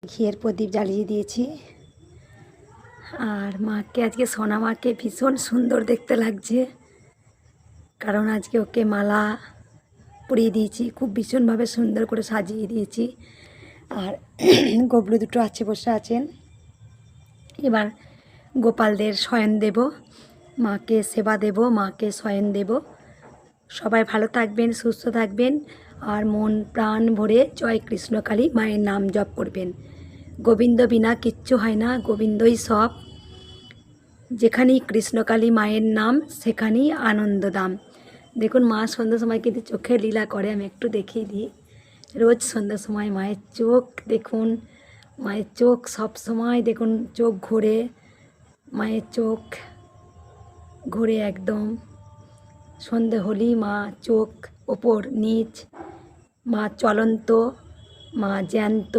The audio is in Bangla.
ঘিয়ের প্রদীপ জ্বালিয়ে দিয়েছি। আর মাকে আজকে সোনা মাকে ভীষণ সুন্দর দেখতে লাগছে, কারণ আজকে ওকে মালা পরিয়ে দিয়েছি, খুব ভীষণভাবে সুন্দর করে সাজিয়ে দিয়েছি। আর গবলু দুটো আছে, বসে আছেন। এবার গোপালদের শয়ন দেব, মাকে সেবা দেব, মাকে শয়ন দেব। সবাই ভালো থাকবেন, সুস্থ থাকবেন, আর মন প্রাণ ভরে জয় কৃষ্ণকালী মায়ের নাম জপ করবেন। গোবিন্দ বিনা কিচ্ছু হয় না, গোবিন্দই সব। যেখানেই কৃষ্ণকালী মায়ের নাম সেখানেই আনন্দধাম। দেখুন মা সন্ধ্যার সময় কিন্তু চোখে লীলা করে, আমি একটু দেখিয়ে দিই। রোজ সন্ধ্যার সময় মায়ের চোখ দেখুন, মায়ের চোখ সব সময় দেখুন চোখ ঘোরে, মায়ের চোখ ঘুরে একদম। সন্ধে হলেই মা চোখ ওপর নিচ, মা চলন্ত, মা জ্যান্ত।